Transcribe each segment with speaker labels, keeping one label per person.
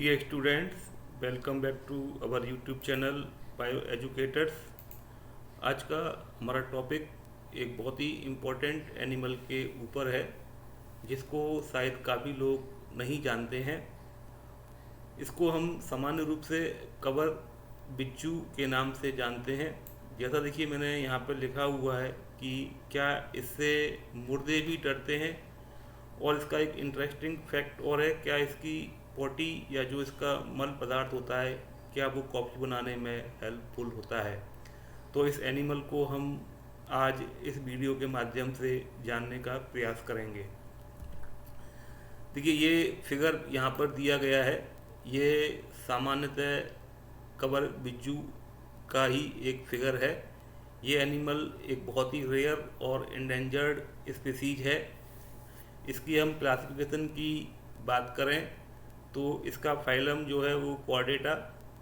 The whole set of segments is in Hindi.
Speaker 1: Dear students, welcome back to our YouTube channel Bio Educators। आज का हमारा टॉपिक एक बहुत ही इम्पोर्टेंट एनिमल के ऊपर है जिसको शायद काफ़ी लोग नहीं जानते हैं। इसको हम सामान्य रूप से कवर बिच्छू के नाम से जानते हैं। जैसा देखिए मैंने यहाँ पर लिखा हुआ है कि क्या इससे मुर्दे भी डरते हैं। और इसका एक इंटरेस्टिंग फैक्ट और है, क्या इसकी पोटी या जो इसका मल पदार्थ होता है क्या वो कॉफ़ी बनाने में हेल्पफुल होता है। तो इस एनिमल को हम आज इस वीडियो के माध्यम से जानने का प्रयास करेंगे। देखिए ये फिगर यहाँ पर दिया गया है, ये सामान्यतः कवर बिच्छू का ही एक फिगर है। ये एनिमल एक बहुत ही रेयर और इंडेंजर्ड स्पीसीज है। इसकी हम क्लासिफिकेशन की बात करें तो इसका फाइलम जो है वो क्वाड्रेटा,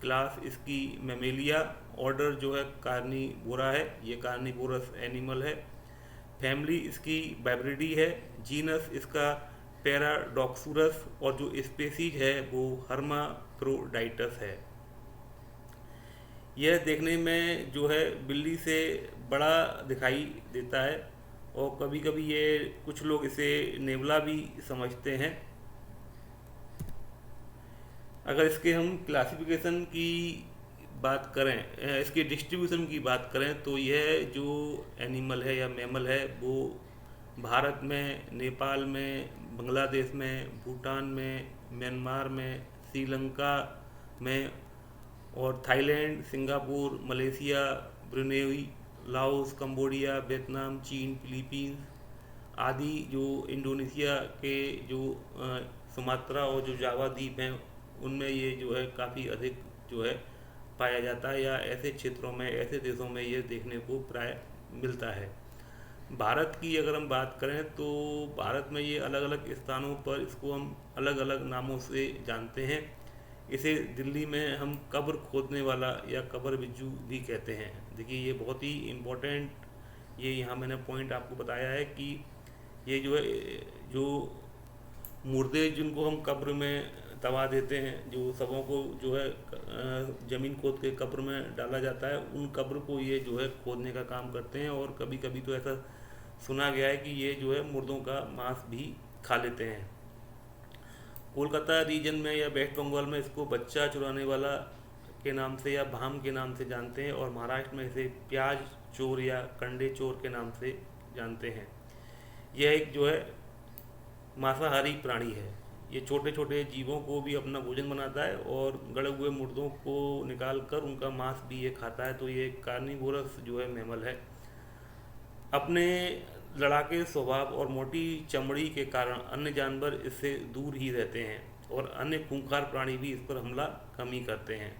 Speaker 1: क्लास इसकी मेमेलिया, ऑर्डर जो है कार्निवोरा है, ये कार्निवोरस एनिमल है। फैमिली इसकी वाइब्रिडी है, जीनस इसका पैराडॉक्सुरस और जो स्पेसीज है वो हर्माफ्रोडाइटस है। यह देखने में जो है बिल्ली से बड़ा दिखाई देता है और कभी कभी ये कुछ लोग इसे नेवला भी समझते हैं। अगर इसके हम क्लासिफिकेशन की बात करें, इसके डिस्ट्रीब्यूशन की बात करें तो यह जो एनिमल है या मैमल है वो भारत में, नेपाल में, बांग्लादेश में, भूटान में, म्यांमार में, श्रीलंका में और Thailand, Singapore, Malaysia, Brunei, Laos, Cambodia, Vietnam, चीन, फिलीपींस आदि जो इंडोनेशिया के जो सुमात्रा और जो जावा द्वीप हैं उनमें ये जो है काफ़ी अधिक जो है पाया जाता है, या ऐसे क्षेत्रों में, ऐसे देशों में ये देखने को प्राय मिलता है। भारत की अगर हम बात करें तो भारत में ये अलग अलग स्थानों पर इसको हम अलग अलग नामों से जानते हैं। इसे दिल्ली में हम कब्र खोदने वाला या कब्र बिच्छू भी कहते हैं। देखिए ये बहुत ही इम्पोर्टेंट, ये यहाँ मैंने पॉइंट आपको बताया है कि ये जो है जो मुर्दे जिनको हम कब्र में दबा देते हैं, जो सबों को जो है ज़मीन खोद के कब्र में डाला जाता है, उन कब्र को ये जो है खोदने का काम करते हैं। और कभी कभी तो ऐसा सुना गया है कि ये जो है मुर्दों का मांस भी खा लेते हैं। कोलकाता रीजन में या वेस्ट बंगाल में इसको बच्चा चुराने वाला के नाम से या भाम के नाम से जानते हैं, और महाराष्ट्र में इसे प्याज चोर या कंडे चोर के नाम से जानते हैं। यह एक जो है मांसाहारी प्राणी है। ये छोटे छोटे जीवों को भी अपना भोजन बनाता है और गड़े हुए मुर्दों को निकाल कर उनका मांस भी ये खाता है। तो ये कार्निवोरस जो है मैमल है। अपने लड़ाके स्वभाव और मोटी चमड़ी के कारण अन्य जानवर इससे दूर ही रहते हैं और अन्य खूंखार प्राणी भी इस पर हमला कम ही करते हैं।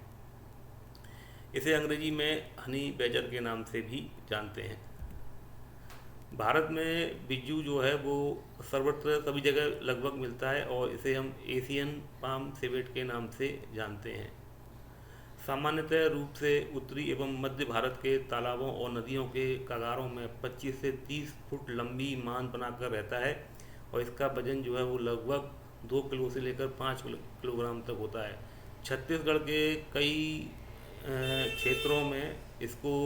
Speaker 1: इसे अंग्रेजी में हनी बैजर के नाम से भी जानते हैं। भारत में बिच्छू जो है वो सर्वत्र सभी जगह लगभग मिलता है और इसे हम एशियन पाम सिवेट के नाम से जानते हैं। सामान्यतः रूप से उत्तरी एवं मध्य भारत के तालाबों और नदियों के कगारों में 25 से 30 फुट लंबी मांद बनाकर रहता है और इसका वजन जो है वो लगभग 2 किलो से लेकर 5 किलोग्राम तक होता है। छत्तीसगढ़ के कई क्षेत्रों में इसको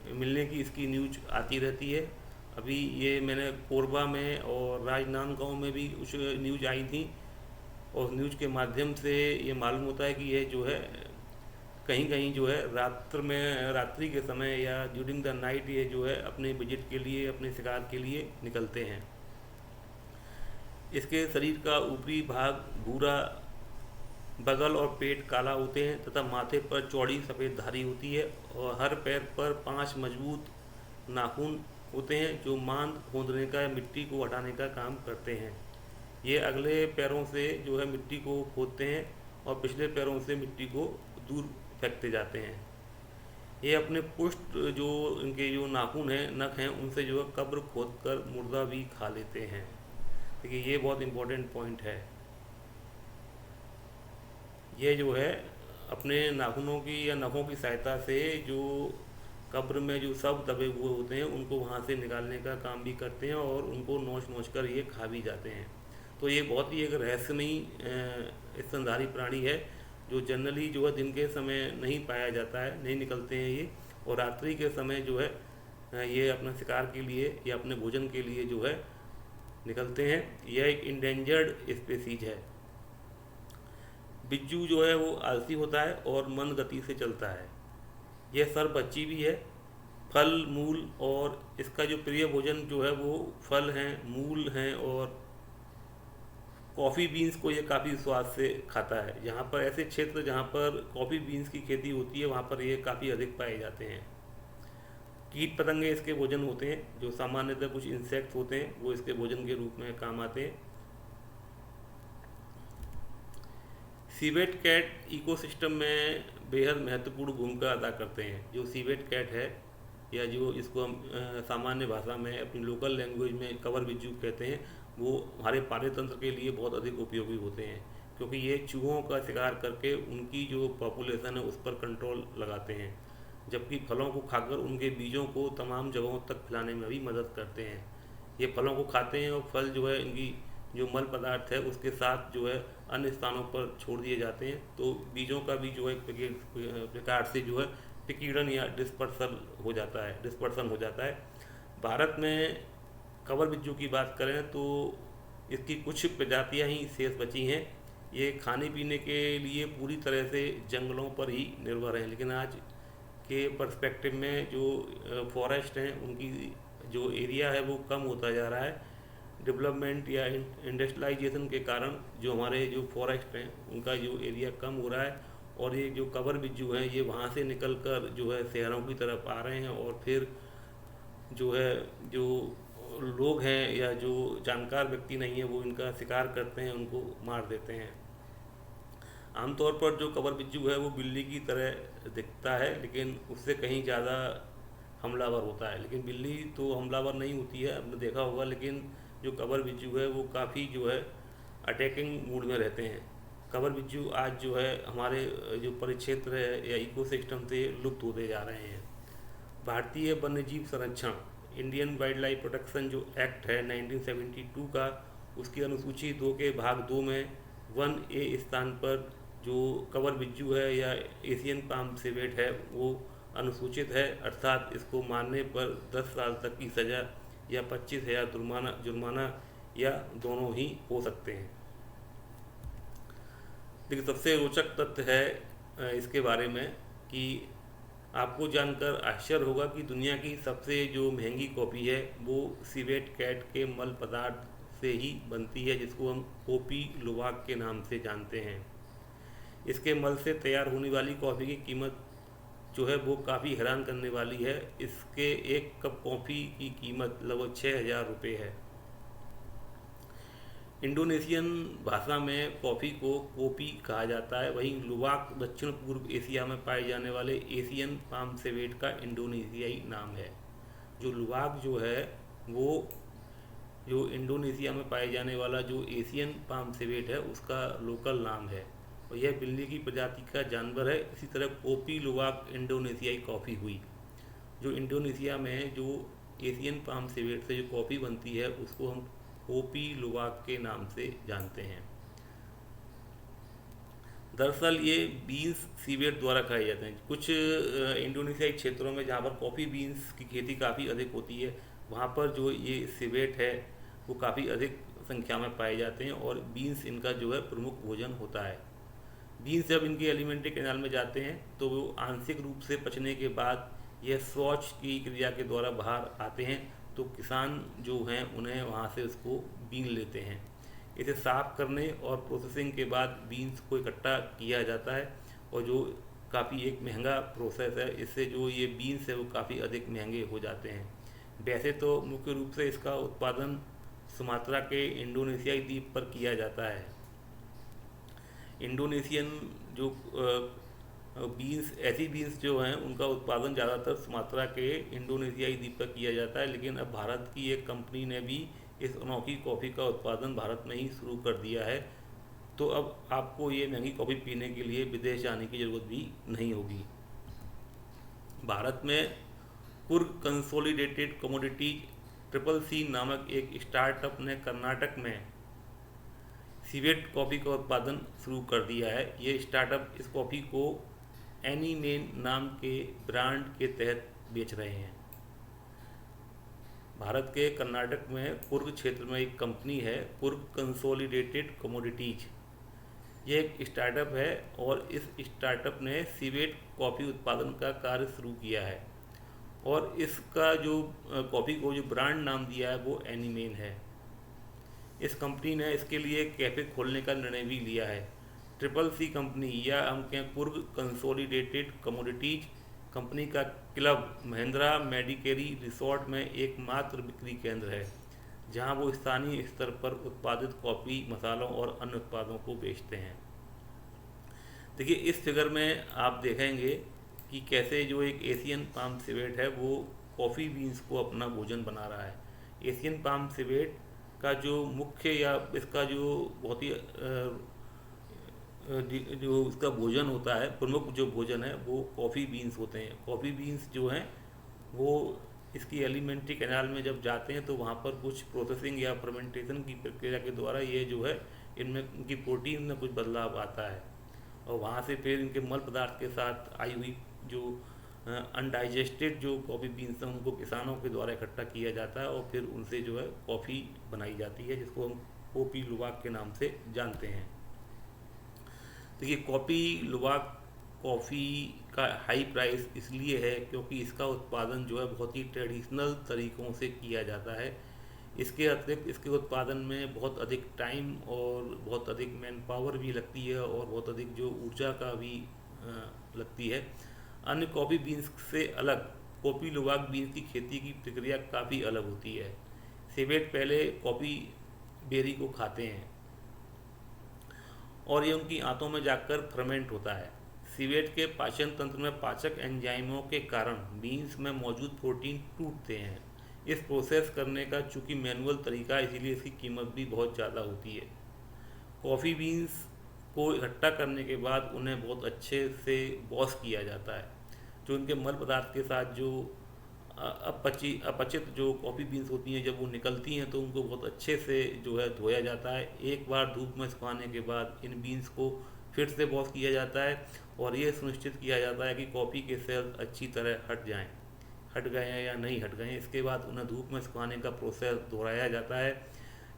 Speaker 1: मिलने की इसकी न्यूज आती रहती है। अभी ये मैंने कोरबा में और राजनांदगांव में भी कुछ न्यूज आई थी और न्यूज के माध्यम से ये मालूम होता है कि यह जो है कहीं कहीं जो है रात्रि के समय या ड्यूरिंग द नाइट ये जो है अपने विजिट के लिए, अपने शिकार के लिए निकलते हैं। इसके शरीर का ऊपरी भाग भूरा, बगल और पेट काला होते हैं तथा माथे पर चौड़ी सफ़ेद धारी होती है और हर पैर पर 5 मजबूत नाखून होते हैं जो मांद खोदने का या मिट्टी को हटाने का काम करते हैं। ये अगले पैरों से जो है मिट्टी को खोदते हैं और पिछले पैरों से मिट्टी को दूर फेंकते जाते हैं। ये अपने पुष्ट जो इनके जो नाखून हैं, नख हैं, उनसे जो है कब्र खोद कर मुर्दा भी खा लेते हैं। देखिए ये बहुत इम्पोर्टेंट पॉइंट है। ये जो है अपने नाखूनों की या नखों की सहायता से जो कब्र में जो सब दबे हुए होते हैं उनको वहाँ से निकालने का काम भी करते हैं और उनको नोच नोच कर ये खा भी जाते हैं। तो ये बहुत ही एक रहस्यमयी स्तनधारी प्राणी है, जो जनरली जो है दिन के समय नहीं पाया जाता है, नहीं निकलते हैं ये, और रात्रि के समय जो है ये अपना शिकार के लिए या अपने भोजन के लिए जो है निकलते हैं। यह एक इंडेंजर्ड स्पेसीज है। बिज्जू जो है वो आलसी होता है और मंद गति से चलता है। यह सर्वभक्षी भी है, फल मूल, और इसका जो प्रिय भोजन जो है वो फल हैं, मूल हैं, और कॉफ़ी बीन्स को ये काफ़ी स्वाद से खाता है। यहाँ पर ऐसे क्षेत्र जहाँ पर कॉफ़ी बीन्स की खेती होती है वहाँ पर ये काफ़ी अधिक पाए जाते हैं। कीट पतंगे इसके भोजन होते हैं, जो सामान्यतः कुछ इंसेक्ट होते हैं वो इसके भोजन के रूप में काम आते हैं। सीवेट कैट इकोसिस्टम में बेहद महत्वपूर्ण भूमिका अदा करते हैं। जो सीवेट कैट है, या जो इसको हम सामान्य भाषा में अपनी लोकल लैंग्वेज में कवर बिज्जू कहते हैं, वो हमारे पाचन के लिए बहुत अधिक उपयोगी होते हैं, क्योंकि ये चूहों का शिकार करके उनकी जो पॉपुलेशन है उस पर कंट्रोल लगाते हैं, जबकि फलों को खाकर उनके बीजों को तमाम जगहों तक फैलाने में भी मदद करते हैं। ये फलों को खाते हैं और फल जो है इनकी जो मल पदार्थ है उसके साथ जो है अन्य स्थानों पर छोड़ दिए जाते हैं, तो बीजों का भी जो है प्रकार से जो है विकीर्ण या डिस्पर्सन हो जाता है। भारत में कवर बिज्जू की बात करें तो इसकी कुछ प्रजातियां ही शेष बची हैं। ये खाने पीने के लिए पूरी तरह से जंगलों पर ही निर्भर हैं, लेकिन आज के पर्सपेक्टिव में जो फॉरेस्ट हैं उनकी जो एरिया है वो कम होता जा रहा है। डेवलपमेंट या इंडस्ट्रियलाइजेशन के कारण जो हमारे जो फॉरेस्ट हैं उनका जो एरिया कम हो रहा है, और ये जो कवर बिज्जू हैं ये वहाँ से निकल कर जो है शहरों की तरफ आ रहे हैं, और फिर जो है जो लोग हैं या जो जानकार व्यक्ति नहीं है वो इनका शिकार करते हैं, उनको मार देते हैं। आमतौर पर जो कवर बिज्जू है वो बिल्ली की तरह दिखता है, लेकिन उससे कहीं ज़्यादा हमलावर होता है। लेकिन बिल्ली तो हमलावर नहीं होती है, आपने देखा होगा, लेकिन जो कवर बिज्जू है वो काफ़ी जो है अटैकिंग मूड में रहते हैं। कवर बिज्जू आज जो है हमारे जो परिक्षेत्र है या इकोसिस्टम से लुप्त होते जा रहे हैं। भारतीय वन्यजीव संरक्षण, इंडियन वाइल्ड लाइफ प्रोटेक्शन जो एक्ट है 1972 का, उसकी अनुसूची 2 के भाग 2 में 1A स्थान पर जो कवर बिज्जू है या एशियन पाम सिवेट है वो अनुसूचित है, अर्थात इसको मारने पर 10 साल तक की सज़ा या 25,000 जुर्माना या दोनों ही हो सकते हैं। लेकिन सबसे रोचक तथ्य है इसके बारे में कि आपको जानकर आश्चर्य होगा कि दुनिया की सबसे जो महंगी कॉफ़ी है वो सिवेट कैट के मल पदार्थ से ही बनती है, जिसको हम कॉफ़ी लुवाक के नाम से जानते हैं। इसके मल से तैयार होने वाली कॉफ़ी की कीमत जो है वो काफ़ी हैरान करने वाली है। इसके एक कप कॉफ़ी की कीमत लगभग 6,000 रुपये है। इंडोनेशियन भाषा में कॉफ़ी को कोपी कहा जाता है, वहीं लुवाक दक्षिण पूर्व एशिया में पाए जाने वाले एशियन पाम सिवेट का इंडोनेशियाई नाम है। जो लुवाक जो है वो जो इंडोनेशिया में पाए जाने वाला जो एशियन पाम सिवेट है उसका लोकल नाम है, और यह बिल्ली की प्रजाति का जानवर है। इसी तरह कोपी लुवाक इंडोनेशियाई कॉफ़ी हुई। जो इंडोनेशिया में जो एशियन पाम सिवेट से जो कॉफ़ी बनती है उसको हम कोपी लुवाक के नाम से जानते हैं। दरअसल ये बीन्स सीवेट द्वारा खाए जाते हैं। कुछ इंडोनेशियाई क्षेत्रों में जहाँ पर कॉफ़ी बीन्स की खेती काफ़ी अधिक होती है वहाँ पर जो ये सिवेट है वो काफ़ी अधिक संख्या में पाए जाते हैं, और बीन्स इनका जो है प्रमुख भोजन होता है। बीन्स जब इनके एलिमेंट्री कैनाल में जाते हैं तो वो आंशिक रूप से पचने के बाद यह शौच की क्रिया के द्वारा बाहर आते हैं, तो किसान जो हैं उन्हें वहाँ से उसको बीन लेते हैं। इसे साफ करने और प्रोसेसिंग के बाद बीन्स को इकट्ठा किया जाता है, और जो काफ़ी एक महंगा प्रोसेस है, इससे जो ये बीन्स है वो काफ़ी अधिक महंगे हो जाते हैं। वैसे तो मुख्य रूप से इसका उत्पादन सुमात्रा के इंडोनेशियाई द्वीप पर किया जाता है। इंडोनेशियन जो ऐसी बीन्स जो हैं उनका उत्पादन ज़्यादातर सुमात्रा के इंडोनेशियाई द्वीप पर किया जाता है, लेकिन अब भारत की एक कंपनी ने भी इस अनोखी कॉफ़ी का उत्पादन भारत में ही शुरू कर दिया है, तो अब आपको ये महंगी कॉफ़ी पीने के लिए विदेश जाने की ज़रूरत भी नहीं होगी। भारत में कुर्ग कंसोलिडेटेड कमोडिटीज CCC नामक एक स्टार्टअप ने कर्नाटक में सिवेट कॉफ़ी का उत्पादन शुरू कर दिया है। ये स्टार्टअप इस कॉफ़ी को एनीमेन नाम के ब्रांड के तहत बेच रहे हैं। भारत के कर्नाटक में कुर्ग क्षेत्र में एक कंपनी है, कुर्ग कंसोलिडेटेड कमोडिटीज। ये एक स्टार्टअप है और इस स्टार्टअप ने सिवेट कॉफ़ी उत्पादन का कार्य शुरू किया है और इसका जो कॉफ़ी को जो ब्रांड नाम दिया है वो एनीमेन है। इस कंपनी ने इसके लिए कैफ़े खोलने का निर्णय भी लिया है। ट्रिपल सी कंपनी या हम कहें कुर्ग कंसोलिडेटेड कमोडिटीज कंपनी का क्लब महिंद्रा मेडिकेरी रिसोर्ट में एकमात्र बिक्री केंद्र है जहां वो स्थानीय स्तर पर उत्पादित कॉफ़ी, मसालों और अन्य उत्पादों को बेचते हैं। देखिए, इस फिगर में आप देखेंगे कि कैसे जो एक एशियन पाम सिवेट है वो कॉफ़ी बीन्स को अपना भोजन बना रहा है। एशियन पाम सिवेट का जो मुख्य या इसका जो बहुत ही जो इसका भोजन होता है, प्रमुख जो भोजन है वो कॉफ़ी बीन्स होते हैं। कॉफ़ी बीन्स जो हैं वो इसकी एलिमेंट्री कैनाल में जब जाते हैं तो वहाँ पर कुछ प्रोसेसिंग या फर्मेंटेशन की प्रक्रिया के द्वारा ये जो है इनमें इनकी प्रोटीन में कुछ बदलाव आता है और वहाँ से फिर इनके मल पदार्थ के साथ आई हुई जो अनडाइजेस्टेड जो कॉफ़ी बीन्स हैं उनको किसानों के द्वारा इकट्ठा किया जाता है और फिर उनसे जो है कॉफ़ी बनाई जाती है, जिसको हम कॉफ़ी लुवाक के नाम से जानते हैं। देखिए, कॉफ़ी लुवाक कॉफ़ी का हाई प्राइस इसलिए है क्योंकि इसका उत्पादन जो है बहुत ही ट्रेडिशनल तरीक़ों से किया जाता है। इसके अतिरिक्त इसके उत्पादन में बहुत अधिक टाइम और बहुत अधिक मैन पावर भी लगती है और बहुत अधिक जो ऊर्जा का भी लगती है। अन्य कॉफ़ी बीन्स से अलग कॉफ़ी लुवाक बीन्स की खेती की प्रक्रिया काफ़ी अलग होती है। सिवेट पहले कॉफ़ी बेरी को खाते हैं और ये उनकी आंतों में जाकर फर्मेंट होता है। सिवेट के पाचन तंत्र में पाचक एंजाइमों के कारण बीन्स में मौजूद प्रोटीन टूटते हैं। इस प्रोसेस करने का चूँकि मैनुअल तरीका है, इसीलिए इसकी कीमत भी बहुत ज़्यादा होती है। कॉफ़ी बीन्स को इकट्ठा करने के बाद उन्हें बहुत अच्छे से वॉश किया जाता है। जो उनके मल पदार्थ के साथ जो अपचित जो कॉफ़ी बीन्स होती हैं जब वो निकलती हैं तो उनको बहुत अच्छे से जो है धोया जाता है। एक बार धूप में सुखाने के बाद इन बीन्स को फिर से वॉश किया जाता है और ये सुनिश्चित किया जाता है कि कॉफ़ी के सेल्स अच्छी तरह हट गए हैं या नहीं हट गए हैं। इसके बाद उन्हें धूप में सुखाने का प्रोसेस दोहराया जाता है।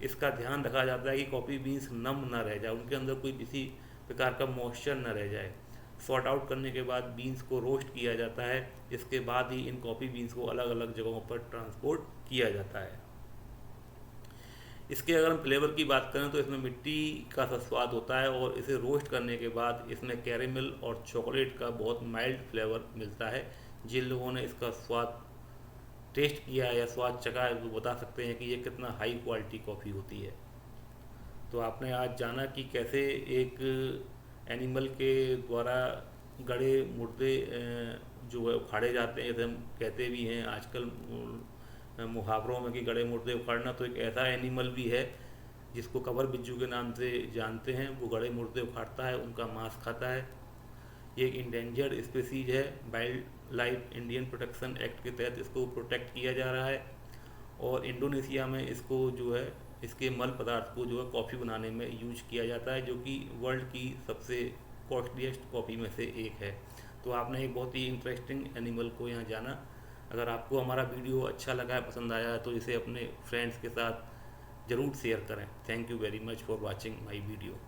Speaker 1: इसका ध्यान रखा जाता है कि कॉफ़ी बीन्स नम न रह जाए, उनके अंदर कोई किसी प्रकार का मॉइस्चर न रह जाए। सॉर्ट आउट करने के बाद बीन्स को रोस्ट किया जाता है। इसके बाद ही इन कॉफ़ी बीन्स को अलग अलग जगहों पर ट्रांसपोर्ट किया जाता है। इसके अगर हम फ्लेवर की बात करें तो इसमें मिट्टी का सा स्वाद होता है और इसे रोस्ट करने के बाद इसमें कैरेमल और चॉकलेट का बहुत माइल्ड फ्लेवर मिलता है। जिन लोगों ने इसका स्वाद टेस्ट किया है या स्वाद चखा है वो बता सकते हैं कि ये कितना हाई क्वालिटी कॉफ़ी होती है। तो आपने आज जाना कि कैसे एक एनिमल के द्वारा गड़े मुर्दे जो है उखाड़े जाते हैं, जैसे हम कहते भी हैं आजकल मुहावरों में कि गड़े मुर्दे उखाड़ना, तो एक ऐसा एनिमल भी है जिसको कवर बिज्जू के नाम से जानते हैं। वो गड़े मुर्दे उखाड़ता है, उनका मांस खाता है। ये एक इंडेंजर्ड स्पीसीज है। Wild life Indian protection act के तहत इसको प्रोटेक्ट किया जा रहा है और इंडोनेशिया में इसको जो है इसके मल पदार्थ को जो है कॉफ़ी बनाने में यूज किया जाता है, जो कि वर्ल्ड की सबसे कॉस्टलीस्ट कॉफ़ी में से एक है। तो आपने एक बहुत ही इंटरेस्टिंग एनिमल को यहाँ जाना। अगर आपको हमारा वीडियो अच्छा लगा है, पसंद आया है, तो इसे अपने फ्रेंड्स के साथ ज़रूर शेयर करें। Thank you very much for watching my video.